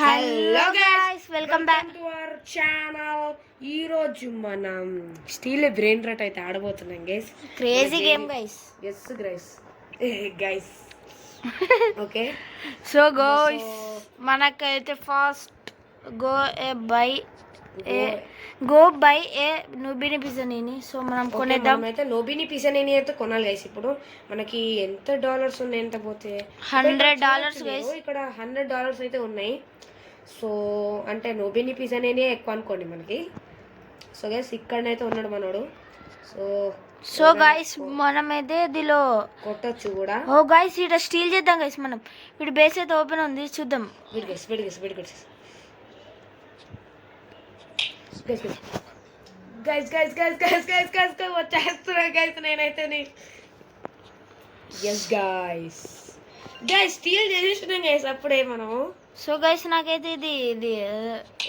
Hello guys, welcome back to our channel. ఈ రోజు మనం స్టీల్ బ్రెయిన్ రాట్ అయితే ఆడబోతున్నాం guys. Crazy game guys. yes guys okay so guys, మనకైతే first go buy a Noobini Pizzanini. So మనం కొనేద్దాం. అయితే నోబిని పిజనీని అయితే కొనాలి గైస్. ఇప్పుడు మనకి ఎంత డాలర్స్ ఉన్నాయి, ఎంత పోతే $100 గైస్. ఇక్కడ $100 అయితే ఉన్నాయి. సో అంటే నోబిని పిజనీనే ఎక్కువ అనుకోండి మనకి. సో గైస్ ఇక్కడనైతే ఉన్నాడు మనోడు. సో గైస్ మనమైతే దీనిలో కొట్టచ్చు కూడా. ఓ గైస్, ఇక్కడ స్టీల్ చేద్దాం గైస్. మనం వీడి బేస్ అయితే ఓపెన్ ఉంది, చూద్దాం. గైస్ వచ్చేస్తున్నా గైస్. నేనైతే గైస్ స్టీల్ చేసేస్తున్నాం గైస్ అప్పుడే మనము. సో గైస్ నాకైతే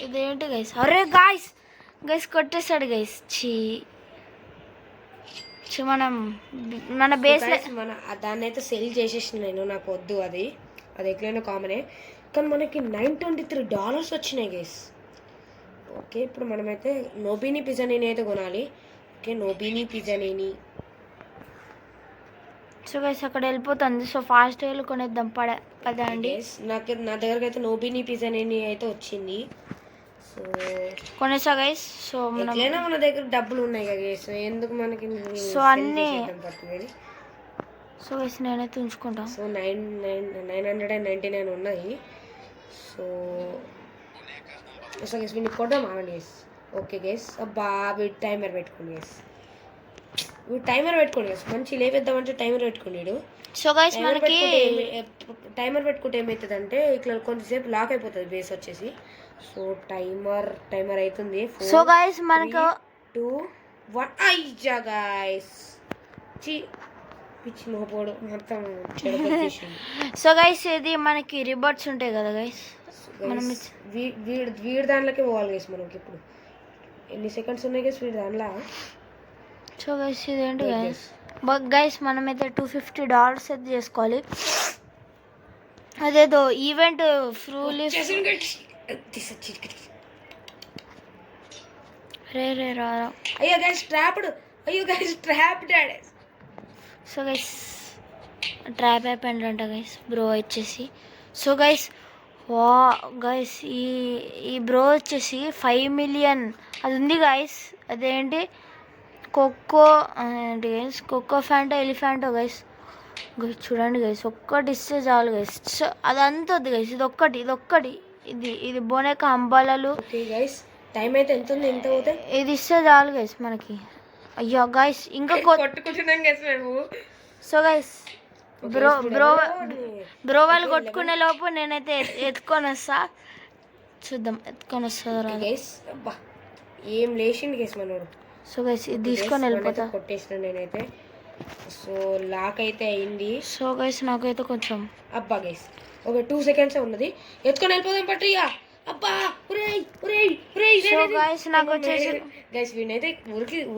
ఇదేంటి గైస్? అరే గైస్ కొట్టేశాడు గైస్. మన బేస్ మన దాన్ని అయితే సెల్ చేసేసిన నేను. నాకు వద్దు అది ఎట్లయినా కామనే. కానీ మనకి $923 వచ్చినాయి గైస్. ఓకే, ఇప్పుడు మనమైతే నోబిని పిజనీని అయితే కొనాలి. ఓకే, నోబిని పిజనీని. సో గైస్ అక్కడ వెళ్ళిపోతుంది. సో ఫాస్ట్ వెళ్ళి కొనేద్దాం పదండి. నా దగ్గరకు అయితే నోబిని పిజనీని అయితే వచ్చింది. సో కొనేసా గైస్. సో మన దగ్గర డబ్బులు ఉన్నాయి కదా గైస్, ఎందుకు మనకి సో అన్నీ. సో గైస్ నేనైతే ఉంచుకుంటా. సో 999 ఉన్నాయి. సో గైస్ వీడిని కొట్టడం ఆగండి గైస్. ఓకే గైస్, అబ్బా వీడు టైమర్ పెట్టుకోండి గైస్. మంచి లేవేద్దామంటే టైమర్ పెట్టుకున్నాడు. సో గైస్ మనకి టైమర్ పెట్టుకుంటే ఏమవుతుందంటే ఇట్లా కొంచెంసేపు లాక్ అయిపోతుంది బేస్ వచ్చేసి. సో టైమర్ అవుతుంది. సో గైస్ మనకు 2 1 అయ్యా గైస్ పిచ్చి మోపోడు మొత్తం. సో గైస్ ఇది మనకి రిబర్ట్స్ ఉంటాయి కదా గైస్, మనం వీడి దాంట్లోకి పోవాలి గైస్. మనకి ఇప్పుడు ఎన్ని సెకండ్స్ ఉన్నాయి గైస్ వీడి దాంట్లో. సో గైస్ ఇదేంటి గైస్ మనమైతే $250 అయితే చేసుకోవాలి. అదేదో ఈవెంట్ ఫ్రూలీ రే రారా. అయ్యో guys trapped. So guys trap అయిపోయిందంట గైస్ బ్రో వచ్చేసి. సో గైస్ గైస్ ఈ బ్రో వచ్చేసి 5 మిలియన్ అది ఉంది గైస్. అదేంటి కోకో ఫ్యాంటో ఎలిఫెంటో గైస్. చూడండి గైస్, ఒక్కటి ఇస్తే చాలు గైస్. అదంతా వద్దు గైస్, ఇదొక్కటి ఇది బోనేక అంబాలలు. టైం అయితే ఎంత ఉంది, ఎంత అవుతాయి? ఇది ఇస్తే చాలు గైస్ మనకి. అయ్యో గైస్ ఇంకా కొట్టుకుంటున్నాం గైస్ మేము. సో గైస్ బ్రో వాళ్ళు కొట్టుకునే లోపు నేనైతే ఎత్తుకొని వస్తా. చూద్దాం ఎత్తుకొని వస్తుందా గైస్. అబ్బా ఏం లేచింది గైస్ మనోడు. సో గైస్ ఇది తీసుకొని వెళ్ళిపోతా. కొట్టేసిన నేనైతే. సో లాక్ అయితే అయింది. సో గైస్ నాకైతే కొంచెం అబ్బా గైస్ ఒక 2 సెకండ్స్ ఉన్నది, ఎత్తుకొని వెళ్ళిపోదాం పట్రియా. అబ్బా సో గైస్ నాకు వచ్చేసి గైస్ వీనైతే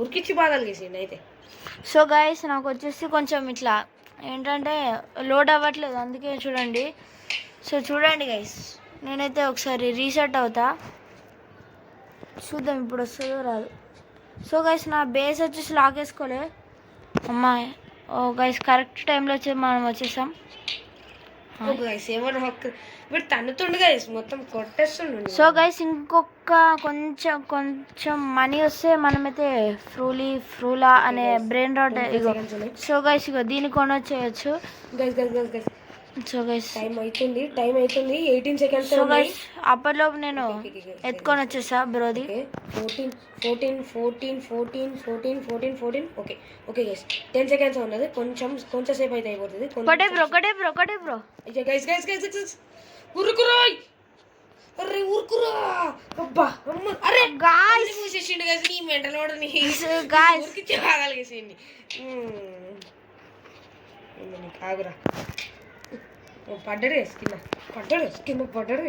ఉరికిచ్చి బాధాలు గైస్ వీనైతే. సో గైస్ నాకు వచ్చేసి కొంచెం ఇట్లా ఏంటంటే లోడ్ అవ్వట్లేదు, అందుకే చూడండి. సో చూడండి గైస్, నేనైతే ఒకసారి రీసెట్ అవుతా, చూద్దాం ఇప్పుడు వస్తుందో రాదు. సో గైస్ నా బేస్ వచ్చేసి లాక్ వేసుకోలే అమ్మాయి. ఓ గైస్ కరెక్ట్ టైంలో వచ్చి మనం వచ్చేసాం. వీడు తన్నుతుండు గైస్, మొత్తం కొట్టేస్తుండు. సో గైస్ ఇంకొక కొంచెం మనీ వస్తే మనమైతే ఫ్రూలా అనే బ్రెయిన్ రాట్ ఇగో. సో గైస్ ఇగో దీన్ని కొనొచ్చేయచ్చు గైస్. సో గైస్ టైం అవుతుంది 18 సెకండ్స్. సో గైస్ అప్పటిలోపు నేను ఎత్తుకొని వచ్చేసా బ్రోది. 14. ఓకే గైస్ 10 సెకండ్స్ ఉన్నది. కొంచెం సేపు అయితే అయిపోతుంది. ఒకటే బ్రో. గైస్ ఉరుకురాయ్. అరే ఉరుకురా. అబ్బా అరే గాయ్స్ మూసేసిండు గైస్. నీ మెంటల్ వాడని గాయ్స్ ఉరికిచ్చి బాగాలిగేసింది. కాగురా పడ్డాడు కింద పడ్డాడు.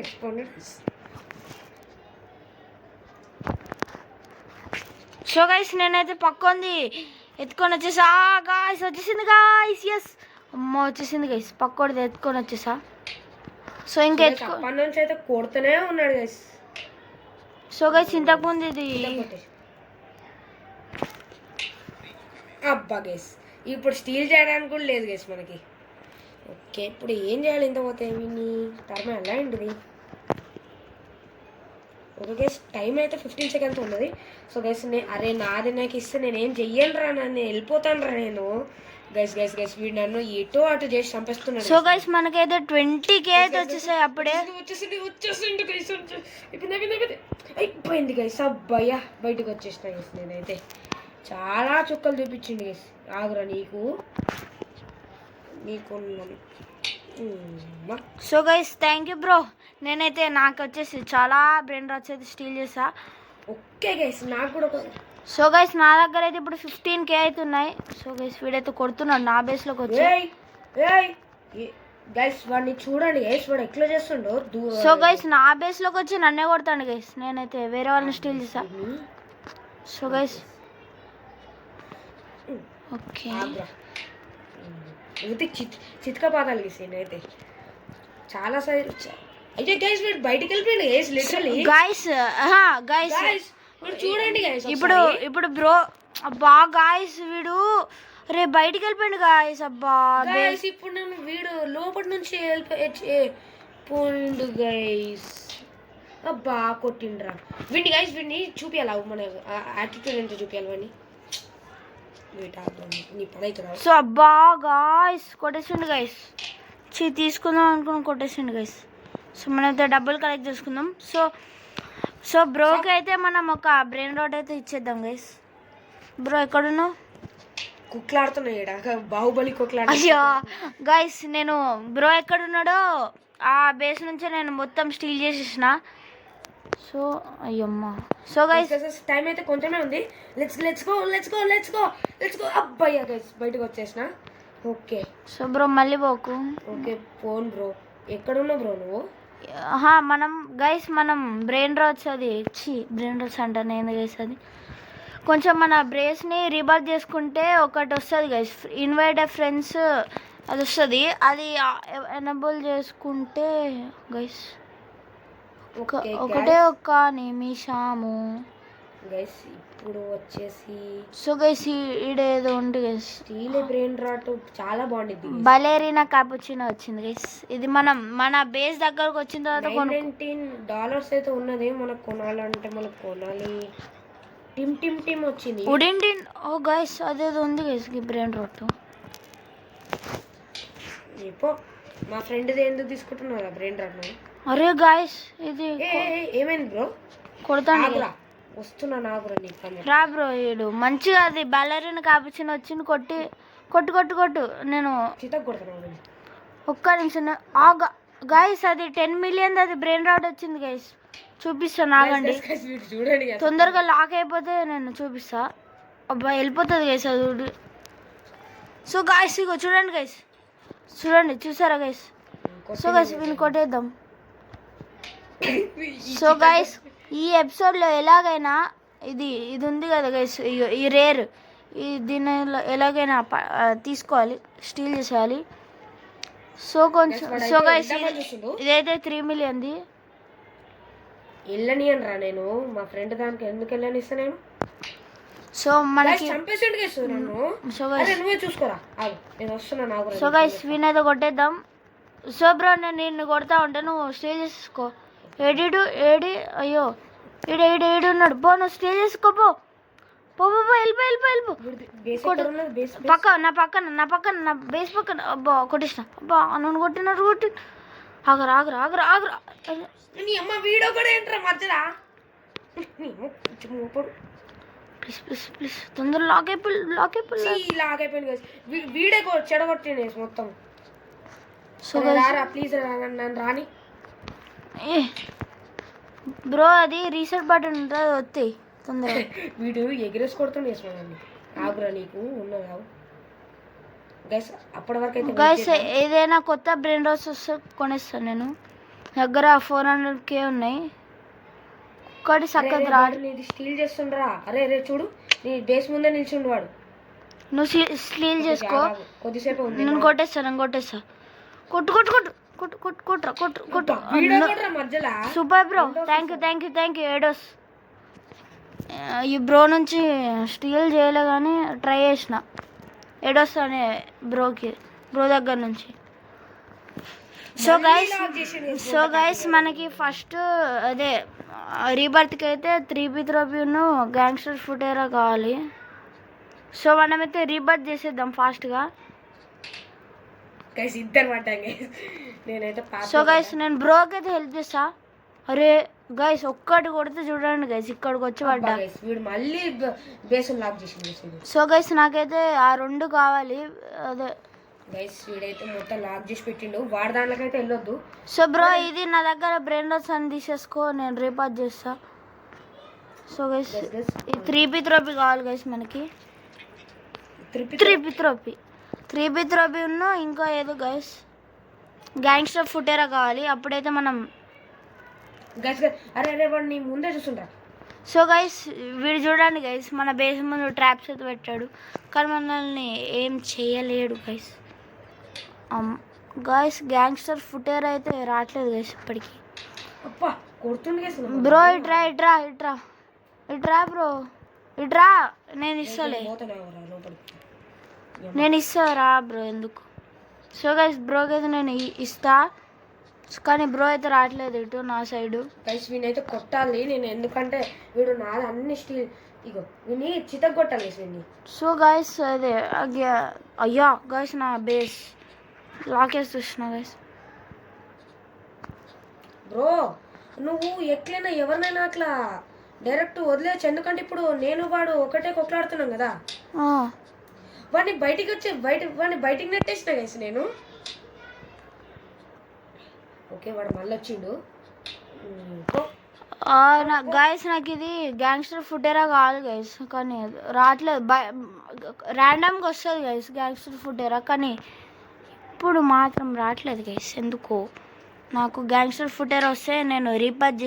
సో గైస్ నేనైతే పక్కంది ఎత్తుకొని వచ్చేసా. గైస్ వచ్చేసింది గైస్. ఎస్ అమ్మ వచ్చేసింది గైస్, పక్కోడిది ఎత్తుకొని వచ్చేసా. సో ఇంకా Guys, అప్పటి నుంచి అయితే కొడుతూనే ఉన్నాడు గైస్. సో గైస్ ఇంతకుముందు ఇది అబ్బా గైస్ ఇప్పుడు స్టీల్ చేయడానికి కూడా లేదు గైస్ మనకి. ఓకే ఇప్పుడు ఏం చేయాలి ఇంత పోతే వీడిని టర్మ్ ఎలా ఏంటిది. ఓకే గైస్ టైం అయితే 15 సెకండ్స్ ఉన్నది. సో గైస్ అరే నాది నాకు ఇస్తే నేను ఏం చెయ్యను రా, నన్ను వెళ్ళిపోతాను రా నేను. గైస్ గైస్ గైస్ వీడు నన్ను ఎటో అటు చేసి చంపేస్తున్నాడు. సో గైస్ మనకైతే 20K అయితే వచ్చేసాయి అప్పుడే. వచ్చేసింది గైస్ అయిపోయింది గైస్. అబ్బాయ్యా బయటకు వచ్చేసిన గైస్. నేనైతే చాలా చుక్కలు చూపించింది గైస్. ఆగురా నీకు so guys thank you bro. నేనైతే నాకు వచ్చేసి చాలా బ్రెయిన్ రాట్స్ అయితే స్టీల్ చేసా. ఓకే గైస్ నాకు కూడా సో గైస్ నా దగ్గర అయితే ఇప్పుడు 15K అయితే ఉన్నాయి. సో గైస్ వీడైతే కొడుతున్నాడు నా బేస్లోకి వచ్చి. గైస్ వాడిని చూడండి గైస్ వాడు ఎట్లా చేస్తుండో. సో గైస్ నా బేస్లోకి వచ్చి నన్నే కొడతాడు గైస్. నేనైతే వేరే వాళ్ళని స్టీల్ చేసా. సో గైస్ ఓకే చిత్క పాదాలు గీసి నేనైతే చాలా సార్లు అయితే గైస్ వీడు బయటికి వెళ్ళిపోయింది గైస్ లిటరల్లీ. గైస్ గైస్ చూడండి గైస్ ఇప్పుడు బ్రో అబ్బా గాయస్ వీడు రే బయటికి వెళ్ళిపోయింది గాయస్. అబ్బా గైస్ ఇప్పుడు నేను వీడు లోపల నుంచి పోయిండు గైస్. అబ్బా కొట్టిండ్రా వీడిని గైస్. వీడిని చూపించాలి మన యాటిట్యూడ్ ఎంత చూపించాలి వాడిని. నీ పని అవుతుంది. సో అబ్బా గాయస్ కొట్టేసిండు గైస్. తీసుకుందాం అనుకుని కొట్టేసిండు గైస్. సో మనమైతే డబ్బులు కలెక్ట్ చేసుకుందాం. సో బ్రోకి అయితే మనం ఒక బ్రెయిన్ రాట్ అయితే ఇచ్చేద్దాం గైస్. బ్రో ఎక్కడున్నావు? కుక్లాడుతున్నాయి బాహుబలి కుక్లాడు. అయ్యో గైస్ నేను బ్రో ఎక్కడున్నాడో ఆ బేస్ నుంచే నేను మొత్తం స్టీల్ చేసేసిన. సో అయ్యమ్మా. సో గైస్ టైం అయితే కొంచెమే ఉంది. లెట్స్ గో అబ్బయ్యా గైస్ బయటకు వచ్చేసిన. ఓకే సో బ్రో మళ్ళీ పోకు. ఓకే ఫోన్ బ్రో ఎక్కడున్నావు బ్రో నువ్వు? మనం బ్రెయిన్ రాట్స్ అది బ్రెయిన్ రాట్స్ అంటాను ఏంది గైస్. అది కొంచెం మన బ్రేస్ని రీబర్త్ చేసుకుంటే ఒకటి వస్తుంది గైస్, ఇన్వైట్ ఫ్రెండ్స్ అది వస్తుంది. అది ఎనబుల్ చేసుకుంటే గైస్ ఒకటే ఒక్క నిమిషము గైస్. ఇప్పుడు వచ్చేసి సో గైస్ ఈడేదో ఉంది గైస్ స్టీల్ బ్రెయిన్ రాట్ చాలా బాగుంటుంది. బలేరీనా కాపుచినో వచ్చింది గైస్. ఇది మన బేస్ దగ్గరకు వచ్చిన తర్వాత $19 అయితే ఉన్నది. మనకు కొనాలంటే మనకు కొనాలి. టిమ్ వచ్చింది. ఉడింటిన్ ఓ గైస్ అదేదో ఉంది గైస్ బ్రెయిన్ రాట్. ఇప్పుడు మా ఫ్రెండ్ది ఎందుకు తీసుకుంటున్నారా బ్రెయిన్ రాట్? అరే గాయస్ ఇది ఏమైంది బ్రో? కొడతాను వస్తున్నా నాగురా నీకు రా బ్రో. ఈడు మంచిగా అది బలరిన కాపుచిన వచ్చింది. కొట్టు నేను ఒక్క నిమిషం. గాయస్ అది 10 మిలియన్ అది బ్రెయిన్ రాట్ వచ్చింది గైస్. చూపిస్తాను ఆగండి. తొందరగా లాక్ అయిపోతే నేను చూపిస్తా. అబ్బా వెళ్ళిపోతుంది గైస్ అది. సో గాయస్ ఇగో చూడండి గైస్, చూసారా గైస్? సో గైస్ వీళ్ళు కొట్టేద్దాం. సో గైస్ ఈ ఎపిసోడ్లో ఎలాగైనా ఇది ఉంది కదా గైస్, ఈ రేర్ దీన్ని ఎలాగైనా తీసుకోవాలి, స్టీల్ చేసేయాలి. సో గైస్ ఇదైతే 3 మిలియన్ది. వెళ్ళనియను రా నేను. మా ఫ్రెండ్ దానికి ఎందుకు వెళ్ళనిస్తా నేను? సో మనకి నువ్వే చూసుకోరా, నేను వస్తున్నా నాకు. సో గైస్ వీనైతే కొట్టేద్దాం. సో బ్రో నేను నిన్ను కొడతా ఉంటే నువ్వు స్టే చేసుకో. అయ్యో ఏడు ఉన్నాడు. పో నువ్వు స్టే చేసుకో. పో వెళ్ళిపో. నా పక్కన నా బేస్ పక్కన. అబ్బా కొట్టేసిన. అబ్బా నన్ను కొట్టినారు. ఆగరా వీడియో కూడా ఏంట్రా మధ్యలో? ప్లీజ్ తొందరగా లాక్ అయిపోయింది. వీడే చెడగొట్టింది మొత్తం. సో రారా ప్లీజ్ నన్ను రాని. బ్రో అది రీసెట్ బటన్ ఉంటుంది, వస్తాయి తొందరగా. వీడు ఎగిరేసి కొడుతుంది వేసుకోండి. ఆగురా నీకు ఉన్నదా గైస్? అప్పటి వరకు అయితే గైస్ ఏదైనా కొత్త బ్రెయిన్ రాట్స్ వస్తే కొనేస్తాను నేను. దగ్గర 400K ఉన్నాయి. ఒక్కటి చక్కగా రాడు. నీది స్టీల్ చేస్తుండ్రా. అరే చూడు నీ బేస్ ముందే నిల్చుండు వాడు. నువ్వు స్టీల్ చేసుకో. కొద్దిసేపు నేను కొట్టేస్తా. కొట్టు కుట్టు కుట్టు కుట్ర కుట్టు కుట్టు వీడియో కూడా మధ్యలో సూపర్ బ్రో, థ్యాంక్ యూ ఏడోస్. ఈ బ్రో నుంచి స్టీల్ చేయలే కానీ ట్రై చేసిన ఏడోస్ అనే బ్రో దగ్గర నుంచి. సో గైస్ మనకి ఫస్ట్ అదే రీబర్త్కి అయితే 3B త్రోబీను గ్యాంగ్స్టర్ ఫుటేరా కావాలి. సో మనమైతే రీబర్త్ చేసేద్దాం ఫాస్ట్గా. సో గైస్ నేను బ్రోకి అయితే హెల్ప్ చేస్తా. అరే గైస్ ఒక్కటి కొడితే చూడండి గైస్ ఇక్కడికి వచ్చి పడ్డా. సో గైస్ నాకైతే ఆ 2 కావాలి. అదే గైస్ వీడైతే మొత్తం లాక్ చేసి పెట్టిండు, వాడి దాంట్లోకైతే వెళ్ళొద్దు. సో బ్రో ఇది నా దగ్గర బ్రెయిన్ లాస్ అని తీసేసుకో, నేను రీపాస్ చేస్తా. సో గైస్ ఈ 3B త్రోబీ కావాలి గైస్ మనకి. 3B త్రోబీ ఉన్న ఇంకా ఏదో గైస్ గ్యాంగ్స్టర్ ఫుటేరా కావాలి. అప్పుడైతే మనం అరే వాడు నీ ముందే చూస్తుంటా. సో గైస్ వీడు చూడండి గైస్ మన బేస్ ముందు ట్రాప్స్ అయితే పెట్టాడు కానీ మనల్ని ఏం చేయలేడు గైస్. గైస్ గ్యాంగ్స్టర్ ఫుటేరా అయితే రావట్లేదు గైస్ ఇప్పటికి. బ్రో ఇట్రా బ్రో ఇట్రా, నేను ఇస్తారా బ్రో ఎందుకు. సో గైస్ బ్రోకి అయితే నేను ఇస్తా కానీ బ్రో అయితే రావట్లేదు ఇటు నా సైడు. గైస్ వీనైతే కొట్టాలి నేను, ఎందుకంటే వీడు నాది అన్ని స్టీల్ ఇగో వీని చితక్ కొట్టాలి వీడిని. సో గైస్ అదే అయ్యా గైస్ నా బేస్ లాకేసి చూసిన గైస్. బ్రో నువ్వు ఎట్లైనా ఎవరినైనా అట్లా డైరెక్ట్ వదిలేచ్చు, ఎందుకంటే ఇప్పుడు నేను వాడు ఒకటే కొట్లాడుతున్నాం కదా. వాడిని బయటికి నెట్టేసిన గైస్ నేను. ఓకే వాడు మళ్ళీ వచ్చిండు. గైస్ నాకు ఇది గ్యాంగ్స్టర్ ఫుటేరా కావాలి గైస్ కానీ రావట్లేదు. ర్యాండమ్గా వస్తుంది గైస్ గ్యాంగ్స్టర్ ఫుటేరా కానీ ఇప్పుడు మాత్రం రావట్లేదు గైస్ ఎందుకో. నాకు గ్యాంగ్స్టర్ ఫుటేరా వస్తే నేను రీబర్త్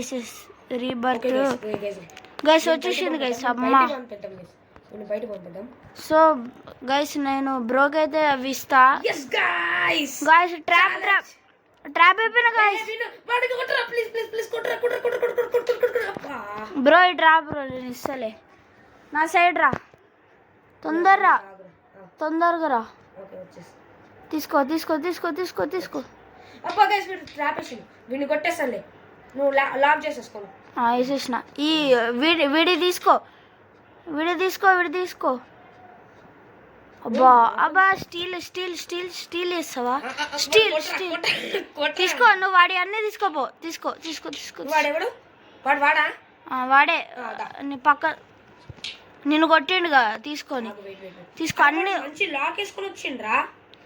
గైస్ వచ్చేసింది గైస్ అమ్మ. సో గైస్ నేను బ్రోకి అయితే అవి ఇస్తా గైస్. ట్రాప్ అయిపోయినా గైస్. బ్రో ఇటు రా బ్రో, నేను ఇస్తలే, నా సైడ్ రా, తొందరగా రా. తీసుకో. వేసేసిన ఈ వీడి తీసుకో. అబ్బా స్టీల్ వేస్తావా? స్టీల్ తీసుకో, నువ్వు వాడి అన్నీ తీసుకో. వాడే నీ పక్క నిన్ను కొట్టిండుగా, తీసుకో అన్ని.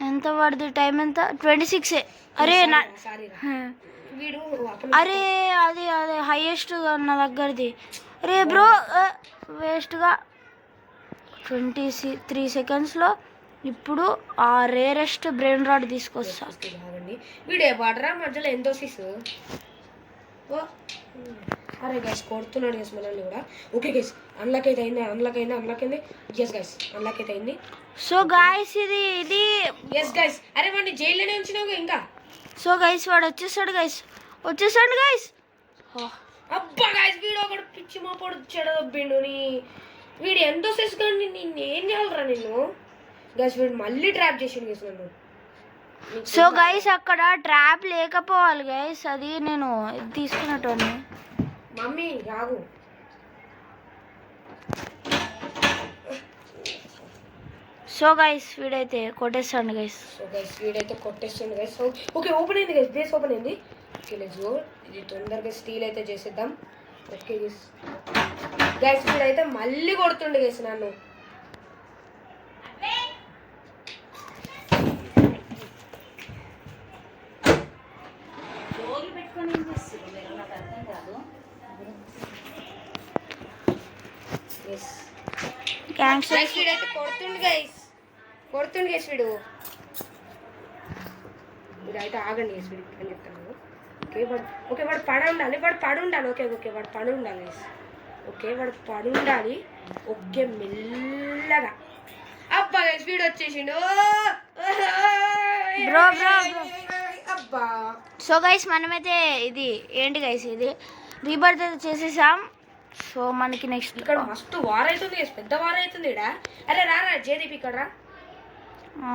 ఎంత పడుతుంది టైం ఎంత? 26. అరే అది హైయెస్ట్ నా దగ్గరది. అరే బ్రో వేస్ట్గా 23 సెకండ్స్లో ఇప్పుడు ఆ రేరెస్ట్ బ్రెయిన్ రాడ్ తీసుకొస్తా. వీడియో పడరా మధ్యలో ఎంతో అరే గైస్ కొడుతున్నాడు గైస్ మనల్ని కూడా. ఓకే గైస్ అన్లాక్ అయితే అయింది. ఎస్ గైస్ అన్లాక్ అయితే అయింది. సో గైస్ ఇది ఎస్ గైస్. అరే వాడిని జైల్లోనే ఉంచినావు ఇంకా. సో గైస్ వాడు వచ్చేసాడు గైస్. అబ్బా గైస్ వీడు ఒకడు పిచ్చి మా పొడు చెడదొబ్బిండు. వీడు ఎంతో సెస్ కానీ నిన్ను ఏం చేయాలరా నిన్ను. గైస్ వీడు మళ్ళీ ట్రాప్ చేసిండు గైస్ నన్ను. సో గైస్ అక్కడ ట్రాప్ లేకపోవాలి గైస్, అది నేను తీసుకున్నట్టు. మమ్మీ రాగు. సో గైస్ వీడైతే కొట్టేస్తాడు గైస్. సో ఓకే ఓపెన్ అయింది గైస్, బేస్ ఓపెన్ అయింది. Okay let's go. ఇది తొందరగా స్టీల్ అయితే చేసేద్దాం. ఓకే గైస్ వీడైతే మళ్ళీ కొడుతుండే గైస్ నన్ను. వీడైతే కొడుతుండు గైస్ వీడైతే ఆగండి గైస్ వీడికి అని చెప్తాను. ఓకే వాడు పడి ఉండాలి. ఓకే వాడు పడి ఉండాలి గైస్. వాడు పడి ఉండాలి. ఓకే మెల్లగా. అబ్బా గైస్ వీడు వచ్చేసిండు. అబ్బా సో గైస్ మనమైతే ఇది ఏంటి గైస్ ఇది రీబర్త్ అయితే చేసేసాం. సో మనకి నెక్స్ట్ ఇక్కడ మస్తు వార్ అవుతుంది guys, పెద్ద వార్ అవుతుంది ఇక్కడ. అరే రారా జేదీప్ ఇక్కడ రా.